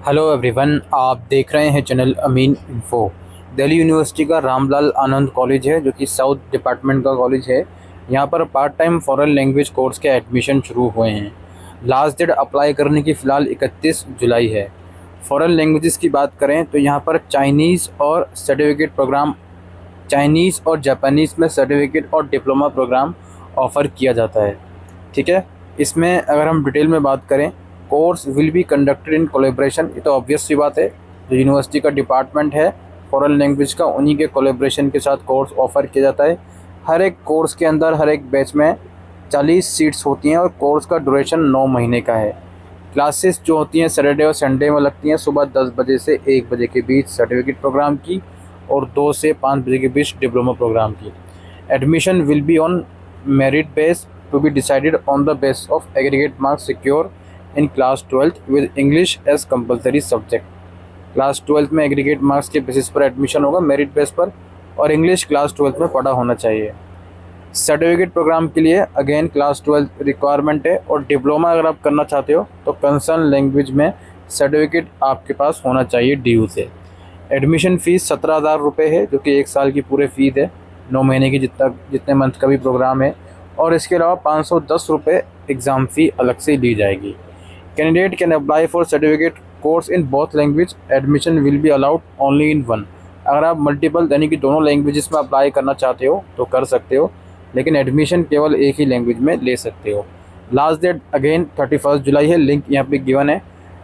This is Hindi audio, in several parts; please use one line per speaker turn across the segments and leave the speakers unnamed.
हेलो एवरीवन, आप देख रहे हैं चैनल अमीन इन्फो। दिल्ली यूनिवर्सिटी का रामलाल आनंद कॉलेज है जो कि साउथ डिपार्टमेंट का कॉलेज है। यहाँ पर part time foreign language course के एडमिशन शुरू हुए हैं। लास्ट डेट अप्लाई करने की फ़िलहाल 31 जुलाई है। फॉरेन लैंग्वेजेस की बात करें तो यहाँ पर चाइनीज़ और सर्टिफिकेट प्रोग्राम, चाइनीज़ और जापानीज़ में सर्टिफिकेट और डिप्लोमा प्रोग्राम ऑफ़र किया जाता है। ठीक है, इसमें अगर हम डिटेल में बात करें, course will be conducted in collaboration. ये तो ऑब्वियस सी बात है, जो यूनिवर्सिटी का डिपार्टमेंट है फॉरेन लैंग्वेज का, उन्हीं के कोलैबोरेशन के साथ कोर्स ऑफ़र किया जाता है। हर एक कोर्स के अंदर हर एक बैच में 40 सीट्स होती हैं और कोर्स का ड्यूरेशन 9 महीने का है। क्लासेस जो होती हैं सैटरडे और संडे में लगती हैं, सुबह 10 बजे से 1 बजे के बीच सर्टिफिकेट प्रोग्राम की और 2 से 5 बजे के बीच डिप्लोमा प्रोग्राम की। Admission will be on merit base to be decided on the basis of aggregate marks secured in class 12th with English as compulsory subject। Class 12th में एग्रीगेट मार्क्स के बेसिस पर एडमिशन होगा, मेरिट बेस पर, और इंग्लिश क्लास 12th में पढ़ा होना चाहिए। सर्टिफिकेट प्रोग्राम के लिए अगेन क्लास 12 रिक्वायरमेंट है, और डिप्लोमा अगर आप करना चाहते हो तो कंसर्न लैंग्वेज में सर्टिफिकेट आपके पास होना चाहिए DU से। एडमिशन फ़ीस 17,000 रुपये है, जो कि 1 साल की पूरे फ़ीस है, 9 महीने की जितने मंथ का भी प्रोग्राम है, और इसके अलावा 510 रुपये एग्ज़ाम फ़ी अलग से ली जाएगी। Candidate can apply for certificate course in both language. Admission will be allowed only in one. अगर आप मल्टीपल यानी कि दोनों लैंग्वेजेस में अप्लाई करना चाहते हो तो कर सकते हो, लेकिन एडमिशन केवल एक ही लैंग्वेज में ले सकते हो। लास्ट डेट अगेन 31 जुलाई है। लिंक यहाँ पे गिवन है।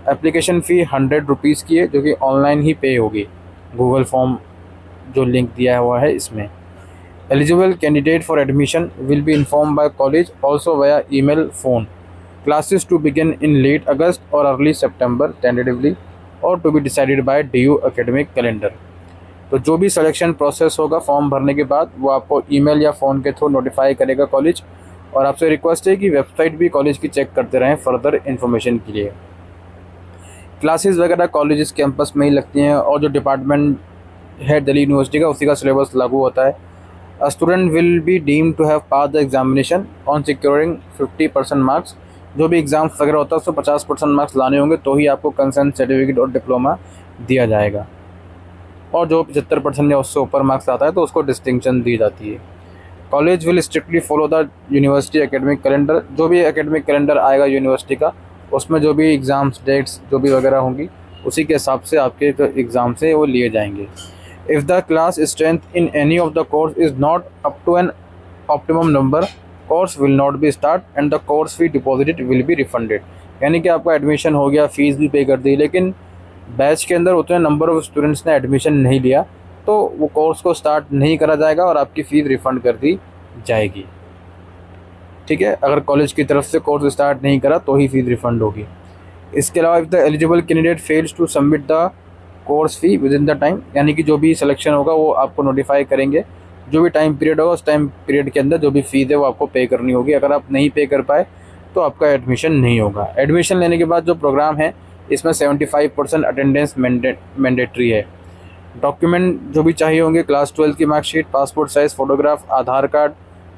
एप्लीकेशन फ़ी 100 रुपीज़ की है, जो कि ऑनलाइन ही पे होगी। गूगल फॉर्म जो लिंक दिया हुआ है इसमें। Eligible candidate for admission will be informed by college also via email, phone. Classes to begin in late August or early September tentatively, or to be decided by DU academic calendar। तो जो भी सिलेक्शन प्रोसेस होगा फॉर्म भरने के बाद, वो आपको ईमेल या फ़ोन के थ्रू नोटिफाई करेगा कॉलेज। और आपसे रिक्वेस्ट है कि वेबसाइट भी कॉलेज की चेक करते रहें फर्दर इन्फॉर्मेशन के लिए। क्लासेस वगैरह कॉलेज कैंपस में ही लगती हैं, और जो डिपार्टमेंट है दिल्ली यूनिवर्सिटी का, उसी का सिलेबस लागू होता है। A student will be deemed to have passed the examination on securing 50% marks. जो भी एग्ज़ाम्स वगैरह होता है उसको 50% मार्क्स लाने होंगे, तो ही आपको कंसर्न सर्टिफिकेट और डिप्लोमा दिया जाएगा। और जो 75% या उससे ऊपर मार्क्स आता है तो उसको डिस्टिंक्शन दी जाती है। College will strictly follow the university academic calendar. जो भी एकेडमिक कैलेंडर आएगा यूनिवर्सिटी का, उसमें जो भी एग्ज़ाम्स डेट्स जो भी वगैरह होंगी, उसी के हिसाब से आपके जो एग्ज़ाम से वो लिए जाएंगे। If the class strength in any of the course is not up to an optimum number, course will not be start and the course fee deposited will be refunded। यानी कि आपका एडमिशन हो गया, फ़ीस भी पे कर दी, लेकिन बैच के अंदर उतने नंबर ऑफ़ स्टूडेंट्स ने एडमिशन नहीं लिया, तो वो कोर्स को स्टार्ट नहीं करा जाएगा और आपकी फ़ीस रिफ़ंड कर दी जाएगी। ठीक है, अगर कॉलेज की तरफ से कोर्स स्टार्ट नहीं करा तो ही फ़ीस रिफ़ंड होगी। इसके अलावा if the eligible candidate fails to submit the course fee within the time, यानी कि जो भी सिलेक्शन होगा वो आपको नोटिफाई करेंगे। जो भी टाइम पीरियड होगा उस टाइम पीरियड के अंदर जो भी फ़ीस है वो आपको पे करनी होगी। अगर आप नहीं पे कर पाए तो आपका एडमिशन नहीं होगा। एडमिशन लेने के बाद जो प्रोग्राम है, इसमें 75% अटेंडेंस मैंडेटरी है। डॉक्यूमेंट जो भी चाहिए होंगे, क्लास 12 की मार्कशीट, पासपोर्ट साइज़ फ़ोटोग्राफ, आधार कार्ड,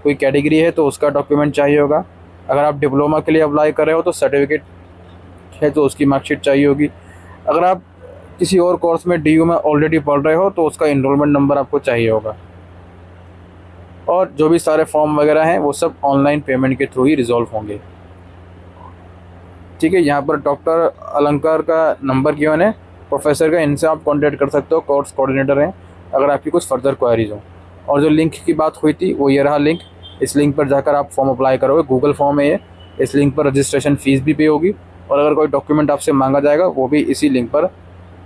कोई कैटेगरी है तो उसका डॉक्यूमेंट चाहिए होगा। अगर आप डिप्लोमा के लिए अप्लाई कर रहे हो तो सर्टिफिकेट है तो उसकी मार्कशीट चाहिए होगी। अगर आप किसी और कोर्स में DU में ऑलरेडी पढ़ रहे हो तो उसका इनरोलमेंट नंबर आपको चाहिए होगा। और जो भी सारे फॉर्म वगैरह हैं वो सब ऑनलाइन पेमेंट के थ्रू ही रिजॉल्व होंगे। ठीक है, यहाँ पर डॉक्टर अलंकार का नंबर गिवन है, प्रोफेसर का, इनसे आप कांटेक्ट कर सकते हो, कोर्स कोऑर्डिनेटर हैं, अगर आपकी कुछ फर्दर क्वायरीज हो। और जो लिंक की बात हुई थी वो ये रहा लिंक। इस लिंक पर जाकर आप फॉर्म अप्लाई करोगे, गूगल फॉर्म है ये। इस लिंक पर रजिस्ट्रेशन फ़ीस भी पे होगी, और अगर कोई डॉक्यूमेंट आपसे मांगा जाएगा वो भी इसी लिंक पर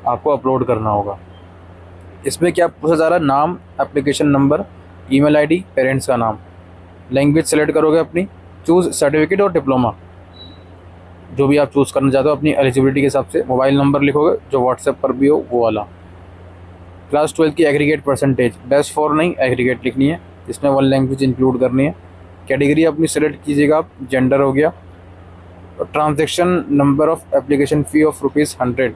आपको अपलोड करना होगा। इसमें क्या पूछा जा रहा है? नाम, application number, email ID, parents का नाम। लैंग्वेज सेलेक्ट करोगे अपनी, चूज़ सर्टिफिकेट और डिप्लोमा, जो भी आप चूज़ करना चाहते हो अपनी एलिजिबिलिटी के हिसाब से। मोबाइल नंबर लिखोगे जो व्हाट्सएप पर भी हो वो वाला। क्लास 12 की एग्रीगेट परसेंटेज, बेस्ट फॉर नहीं, एग्रीगेट लिखनी है, जिसमें 1 लैंग्वेज इंक्लूड करनी है। कैटेगरी अपनी सेलेक्ट कीजिएगा आप, जेंडर हो गया। और transaction number of application fee of ₹100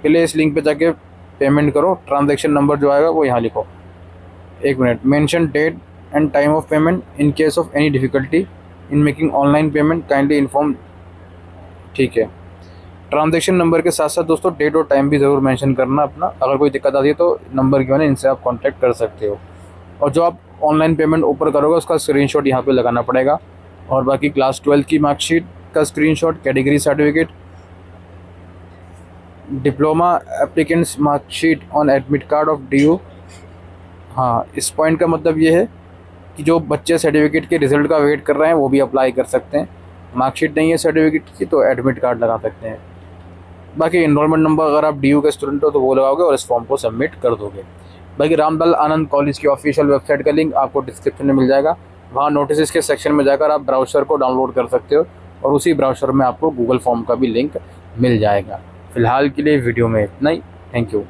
के लिए इस लिंक पे जाके पेमेंट करो। ट्रांजैक्शन नंबर जो आएगा वो यहाँ लिखो। 1 minute. Mention date and time of payment. In case of any difficulty in making online payment kindly inform. ठीक है, ट्रांजेक्शन नंबर के साथ साथ दोस्तों डेट और टाइम भी ज़रूर मेंशन करना अपना। अगर कोई दिक्कत आती है तो नंबर गिवन है, इनसे आप कांटेक्ट कर सकते हो। और जो आप ऑनलाइन पेमेंट ऊपर करोगे उसका स्क्रीनशॉट यहाँ पे लगाना पड़ेगा। और बाकी क्लास 12 की मार्कशीट का screenshot, category certificate, diploma applicants marksheet on admit card of DU। हाँ, इस पॉइंट का मतलब ये है कि जो बच्चे सर्टिफिकेट के रिज़ल्ट का वेट कर रहे हैं वो भी अप्लाई कर सकते हैं। मार्कशीट नहीं है सर्टिफिकेट की तो एडमिट कार्ड लगा सकते हैं। बाकी इनरोलमेंट नंबर अगर आप DU के स्टूडेंट हो तो वो लगाओगे और इस फॉर्म को सबमिट कर दोगे। बाकी रामलाल आनंद कॉलेज की ऑफिशियल वेबसाइट का लिंक आपको डिस्क्रिप्शन में मिल जाएगा। वहाँ नोटिस के सेक्शन में जाकर आप ब्राउज़र को डाउनलोड कर सकते हो और उसी ब्राउज़र में आपको गूगल फॉर्म का भी लिंक मिल जाएगा। फ़िलहाल के लिए वीडियो में इतना ही। Thank you.